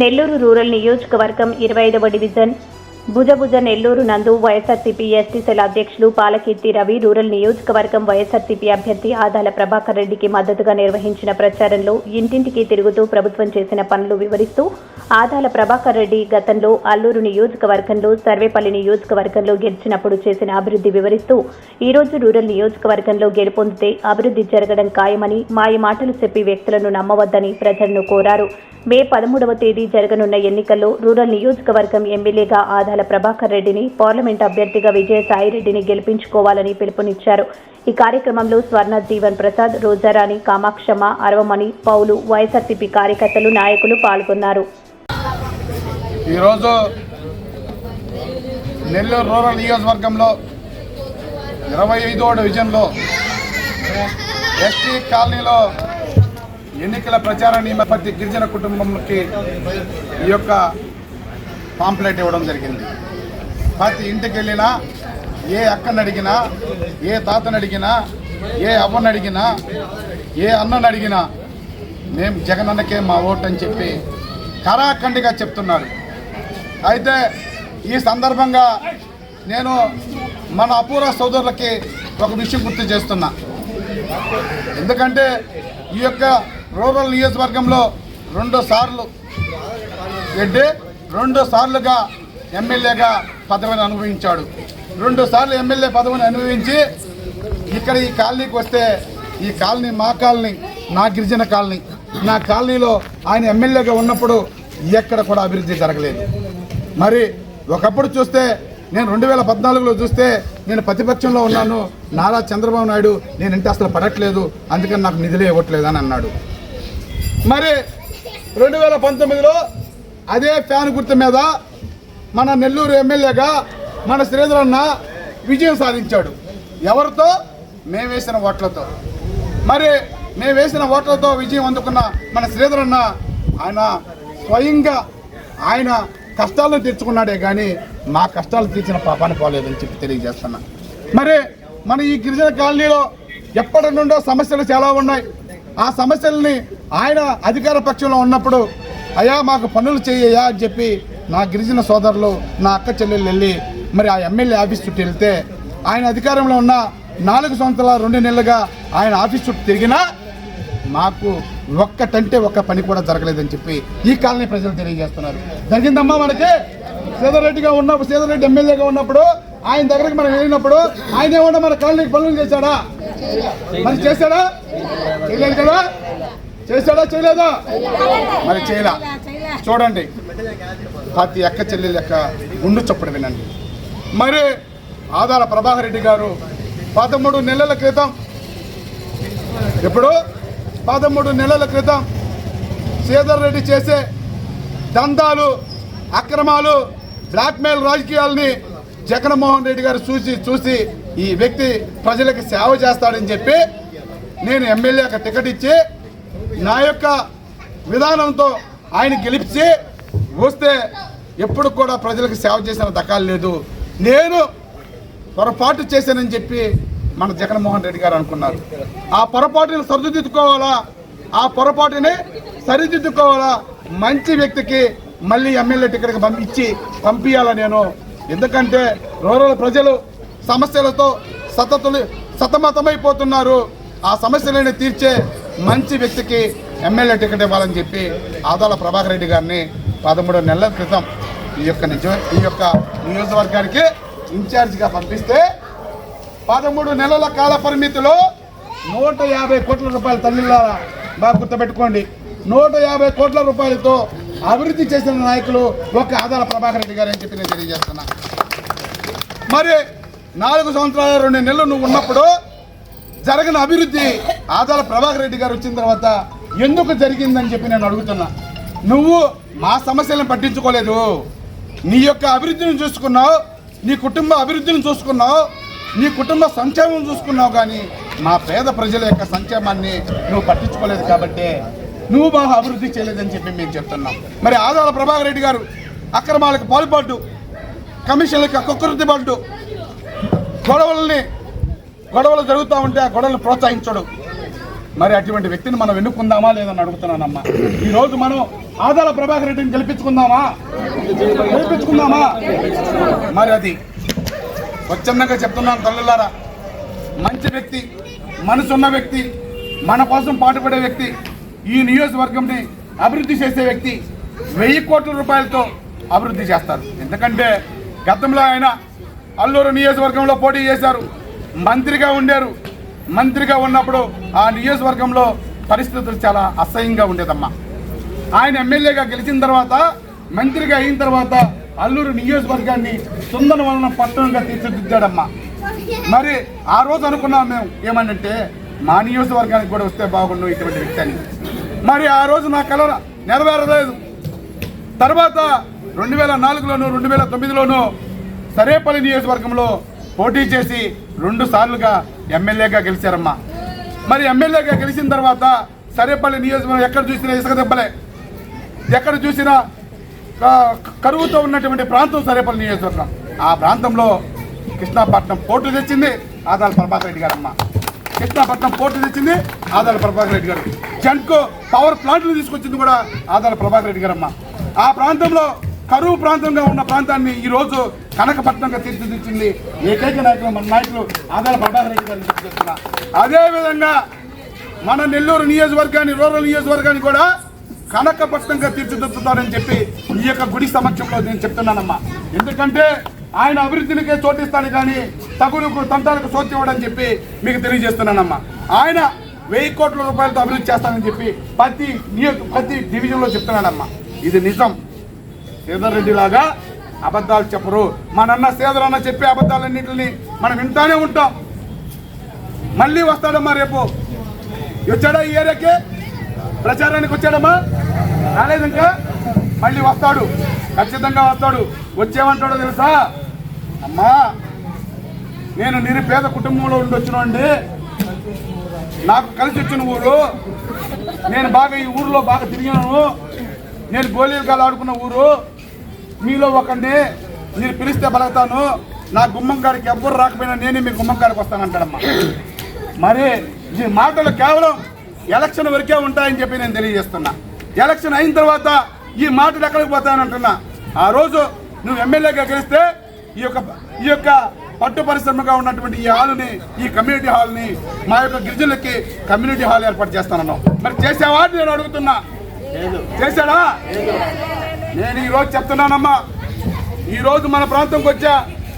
Nellore rural నియోజకవర్గం 25వ division భుజభుజ Nellore నందు YSRCP ST cell అధ్యక్షులు పాలకీర్తి రవి రూరల్ నియోజకవర్గం వైఎస్ఆర్సీపీ అభ్యర్థి ఆదాల ప్రభాకర్ రెడ్డికి మద్దతుగా నిర్వహించిన ప్రచారంలో ఇంటింటికి తిరుగుతూ ప్రభుత్వం చేసిన పనులు వివరిస్తూ ఆదాల ప్రభాకర్ రెడ్డి గతంలో అల్లూరు నియోజకవర్గంలో సర్వేపల్లి నియోజకవర్గంలో గెలిచినప్పుడు చేసిన అభివృద్ధి వివరిస్తూ ఈ రోజు రూరల్ నియోజకవర్గంలో గెలుపొందితే అభివృద్ధి జరగడం ఖాయమని మాయ మాటలు చెప్పి వ్యక్తులను నమ్మవద్దని ప్రజలను కోరారు. మే 13వ తేదీ జరగనున్న ఎన్నికల్లో రూరల్ నియోజకవర్గం ఎమ్మెల్యేగా ఆదాల ప్రభాకర్ రెడ్డిని, పార్లమెంట్ అభ్యర్థిగా విజయసాయిరెడ్డిని గెలిపించుకోవాలని పిలుపునిచ్చారు. ఈ కార్యక్రమంలో స్వర్ణ జీవన్ ప్రసాద్, రోజారాణి, కామాక్షమ్మ, అరవమణి, పౌలు, వైఎస్ఆర్సీపీ కార్యకర్తలు, నాయకులు పాల్గొన్నారు. ఈరోజు నెల్లూరు రూరల్ నియోజకవర్గంలో 25వ డివిజన్లో ఎస్టీ కాలనీలో ఎన్నికల ప్రచారాన్ని ప్రతి గిరిజన కుటుంబంకి ఈ యొక్క పాంప్లెట్ ఇవ్వడం జరిగింది. ప్రతి ఇంటికి వెళ్ళినా, ఏ అక్కని అడిగినా, ఏ తాతని అడిగినా, ఏ అవ్వని అడిగినా, ఏ అన్నని అడిగినా మేము జగనన్నకే మా ఓటు అని చెప్పి కరాఖండిగా చెప్తున్నారు. అయితే ఈ సందర్భంగా నేను మన అపూర్వ సోదరులకి ఒక విషయం గుర్తు చేస్తున్నా. ఎందుకంటే ఈ యొక్క రూరల్ నియోజకవర్గంలో 2 సార్లు రెడ్డి 2 సార్లుగా ఎమ్మెల్యేగా పదవిని అనుభవించాడు. 2 సార్లు ఎమ్మెల్యే పదవిని అనుభవించి ఇక్కడ ఈ కాలనీకి వస్తే, ఈ కాలనీ మా కాలనీ, నా గిరిజన కాలనీ, నా కాలనీలో ఆయన ఎమ్మెల్యేగా ఉన్నప్పుడు ఎక్కడ కూడా అభివృద్ధి జరగలేదు. మరి ఒకప్పుడు చూస్తే నేను 2014లో చూస్తే నేను ప్రతిపక్షంలో ఉన్నాను, నారా చంద్రబాబు నాయుడు నేను ఇంటి అసలు పడట్లేదు, అందుకని నాకు నిధులే ఇవ్వట్లేదు అని అన్నాడు. మరి 2019లో అదే ఫ్యాన్ గుర్తు మీద మన నెల్లూరు ఎమ్మెల్యేగా మన శ్రీధర్ అన్న విజయం సాధించాడు. ఎవరితో? మేము వేసిన ఓట్లతో. మరి మేము వేసిన ఓట్లతో విజయం అందుకున్న మన శ్రీధర్ అన్న ఆయన స్వయంగా ఆయన కష్టాలను తీర్చుకున్నాడే కానీ మా కష్టాలు తీర్చిన పాపాన్ని పోలేదని చెప్పి తెలియజేస్తున్నా. మరి మన ఈ గిరిజన కాలనీలో ఎప్పటి నుండో సమస్యలు చాలా ఉన్నాయి. ఆ సమస్యల్ని ఆయన అధికార పక్షంలో ఉన్నప్పుడు అయ్యా మాకు పనులు చేయయ్యా అని చెప్పి నా గిరిజన సోదరులు, నా అక్క చెల్లెళ్ళు వెళ్ళి మరి ఆ ఎమ్మెల్యే ఆఫీస్ చుట్టూ వెళ్తే ఆయన అధికారంలో ఉన్న 4 సంవత్సరాల 2 నెలలుగా ఆయన ఆఫీస్ చుట్టూ తిరిగినా మాకు ఒక్క పని కూడా జరగలేదని చెప్పి ఈ కాలనీ ప్రజలు తెలియజేస్తున్నారు. జరిగిందమ్మా మనకి శ్రీధర్ రెడ్డి ఎమ్మెల్యేగా ఉన్నప్పుడు ఆయన దగ్గరికి మనం వెళ్ళినప్పుడు ఆయన ఏమన్నా మన కాలనీకి పనులు చేశాడా? మరి చేశాడా? చేయలేదు కదా? చేశాడా? చేయలేదా? మరి చేయలా. చూడండి, ప్రతి అక్క చెల్లెల యొక్క గుండు చప్పుడు వినండి. మరి ఆదాల ప్రభాకర్ రెడ్డి గారు 13 నెలల క్రితం, ఇప్పుడు 13 నెలల క్రితం శ్రీధర్ రెడ్డి చేసే దందాలు, అక్రమాలు, బ్లాక్మెయిల్ రాజకీయాలని జగన్మోహన్ రెడ్డి గారు చూసి ఈ వ్యక్తి ప్రజలకు సేవ చేస్తాడని చెప్పి నేను ఎమ్మెల్యేకి టికెట్ ఇచ్చి నా యొక్క విధానంతో ఆయన గెలిపించి వస్తే ఎప్పుడు కూడా ప్రజలకు సేవ చేసిన దక్కాలు లేదు. నేను పొరపాటు చేశానని చెప్పి మన జగన్మోహన్ రెడ్డి గారు అనుకున్నారు. ఆ పొరపాటుని సరిదిద్దుకోవాలా, ఆ పొరపాటుని సరిదిద్దుకోవాలా, మంచి వ్యక్తికి మళ్ళీ ఎమ్మెల్యే టికెట్కి పంపించాలా నేను. ఎందుకంటే రూరల్ ప్రజలు సమస్యలతో సతమతమైపోతున్నారు. ఆ సమస్యలను తీర్చే మంచి వ్యక్తికి ఎమ్మెల్యే టికెట్ ఇవ్వాలని చెప్పి ఆదాల ప్రభాకర్ రెడ్డి గారిని 13 నెలల క్రితం ఈ యొక్క నియోజకవర్గానికి ఇన్ఛార్జిగా పంపిస్తే 13 నెలల కాల పరిమితిలో 150 కోట్ల రూపాయలు, తల్లిలారా బాగా గుర్తుపెట్టుకోండి, 150 కోట్ల రూపాయలతో అభివృద్ధి చేసిన నాయకులు ఒక ఆదాల ప్రభాకర్ రెడ్డి గారు అని చెప్పి నేను తెలియజేస్తున్నా. మరి 4 సంవత్సరాల 2 నెలలు నువ్వు ఉన్నప్పుడు జరిగిన అభివృద్ధి ఆదాల ప్రభాకర్ రెడ్డి గారు వచ్చిన తర్వాత ఎందుకు జరిగిందని చెప్పి నేను అడుగుతున్నా. నువ్వు మా సమస్యలను పట్టించుకోలేదు, నీ యొక్క అభివృద్ధిని చూసుకున్నావు, నీ కుటుంబ అభివృద్ధిని చూసుకున్నావు, నీ కుటుంబ సంక్షేమం చూసుకున్నావు, కానీ మా పేద ప్రజల యొక్క సంక్షేమాన్ని నువ్వు పట్టించుకోలేదు కాబట్టి నువ్వు బాగా అభివృద్ధి చేయలేదని చెప్పి మేము చెప్తున్నాం. మరి ఆదాల ప్రభాకర్ రెడ్డి గారు అక్రమాలకు పాల్పడ్డు, కమిషన్లకు కుక్కృతిపడ్డు, గొడవలు జరుగుతూ ఉంటే ఆ గొడవలను ప్రోత్సహించడు. మరి అటువంటి వ్యక్తిని మనం ఎన్నుకుందామా లేదని అడుగుతున్నానమ్మా. ఈ రోజు మనం ఆదాల ప్రభాకర్ రెడ్డిని గెలిపించుకుందామా? మరి అది స్వచ్ఛందంగా చెప్తున్నాను తల్లులారా, మంచి వ్యక్తి, మనసున్న వ్యక్తి, మన కోసం పాటుపడే వ్యక్తి, ఈ నియోజకవర్గంని అభివృద్ధి చేసే వ్యక్తి 1000 కోట్ల రూపాయలతో అభివృద్ధి చేస్తారు. ఎందుకంటే గతంలో ఆయన అల్లూరు నియోజకవర్గంలో పోటీ చేశారు, మంత్రిగా ఉండారు. మంత్రిగా ఉన్నప్పుడు ఆ నియోజకవర్గంలో పరిస్థితులు చాలా అసహ్యంగా ఉండేదమ్మా. ఆయన ఎమ్మెల్యేగా గెలిచిన తర్వాత, మంత్రిగా అయిన తర్వాత అల్లూరు నియోజకవర్గాన్ని సుందరవనం పట్టణంగా తీర్చిదిద్దాడమ్మా. మరి ఆ రోజు అనుకున్నాం మేము ఏమనంటే మా నియోజకవర్గానికి కూడా వస్తే బాగుండు ఇటువంటి వ్యక్తి అని. మరి ఆ రోజు నా కల నెరవేరలేదు. తర్వాత 2004లోను 2009లోను సరేపల్లి నియోజకవర్గంలో పోటీ చేసి 2 సార్లుగా ఎమ్మెల్యేగా గెలిచారమ్మా. మరి ఎమ్మెల్యేగా గెలిచిన తర్వాత సరేపల్లి నియోజకవర్గం ఎక్కడ చూసినా ఇసుక దెబ్బలే, ఎక్కడ చూసినా కరువుతో ఉన్నటువంటి ప్రాంతం సరేపల్లి నియోజకవర్గం. ఆ ప్రాంతంలో కృష్ణాపట్నం పోర్టు తెచ్చింది ఆదాల ప్రభాకర్ రెడ్డి గారమ్మ. కృష్ణాపట్నం పోర్టు తెచ్చింది ఆదాల ప్రభాకర్ రెడ్డి గారు. జెన్కో పవర్ ప్లాంట్లు తీసుకొచ్చింది కూడా ఆదాల ప్రభాకర్ రెడ్డి గారమ్మ. ఆ ప్రాంతంలో కరువు ప్రాంతంగా ఉన్న ప్రాంతాన్ని ఈరోజు కనకపట్నంగా తీర్చిదిద్దింది ఏకైక నాయకులు మన నాయకులు ఆదాల ప్రభాకర్ రెడ్డి గారిని చెప్తున్నా. అదేవిధంగా మన నెల్లూరు నియోజకవర్గాన్ని, రూరల్ నియోజకవర్గాన్ని కూడా కనకపట్నంగా తీర్చిదిద్దుతారని చెప్పి ఈ యొక్క గుడి సమక్షంలో నేను చెప్తున్నానమ్మా. ఎందుకంటే ఆయన అభివృద్ధినికే చోటిస్తాను కానీ తగులుకు తంటాలకు చోటు ఇవ్వడని చెప్పి మీకు తెలియజేస్తున్నానమ్మా. ఆయన 1000 కోట్ల రూపాయలతో అభివృద్ధి చేస్తానని చెప్పి ప్రతి డివిజన్లో చెప్తున్నాడమ్మా. ఇది నిజం. శ్రీధర్ రెడ్డి లాగా అబద్ధాలు చెప్పరు. మనన్న శ్రీధర్ అన్న చెప్పే అబద్ధాలన్నింటినీ మనం వింటానే ఉంటాం. మళ్ళీ వస్తాడమ్మా, రేపు వచ్చాడా ఈ ఏరియాకి ప్రచారానికి వచ్చాడమ్మా? రాలేదు ఇంకా, మళ్ళీ వస్తాడు, ఖచ్చితంగా వస్తాడు. వచ్చేమంటాడో తెలుసా అమ్మా, నేను నిరుపేద కుటుంబంలో ఉండి వచ్చినండి, నాకు కలిసి వచ్చిన ఊరు, నేను బాగా ఈ ఊరిలో బాగా తిరిగాను, నేను గోళీలు ఆడుకున్న ఊరు, మీలో ఒకరిని మీరు పిలిస్తే బలగుతాను, నా గుమ్మం కాడికి ఎవ్వరు రాకపోయినా నేనే మీ గుమ్మం కాడికి వస్తానంటాడమ్మా. మరి ఈ మాటలు కేవలం ఎలక్షన్ వరకే ఉంటాయని చెప్పి నేను తెలియజేస్తున్నా. ఎలక్షన్ అయిన తర్వాత ఈ మాటలు ఎక్కడికి పోతానంటున్నా. ఆ రోజు నువ్వు ఎమ్మెల్యేగా గెలిస్తే ఈ యొక్క పట్టు పరిశ్రమగా ఉన్నటువంటి ఈ హాల్ని, ఈ కమ్యూనిటీ హాల్ని మా యొక్క గిరిజనులకి కమ్యూనిటీ హాల్ ఏర్పాటు చేస్తానన్నావు. మరి చేసావా నేను అడుగుతున్నా? చేశాడా? నేను ఈరోజు చెప్తున్నానమ్మా, ఈరోజు మన ప్రాంతంకి వచ్చా,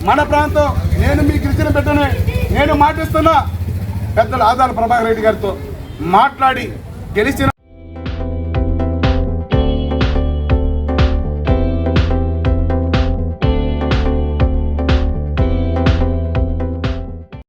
మన ప్రాంతం, నేను మీ గిరిజన బిడ్డని, నేను మాటిస్తున్నా పెద్దలు ఆదాల ప్రభాకర్ రెడ్డి గారితో మాట్లాడి గెలిచిన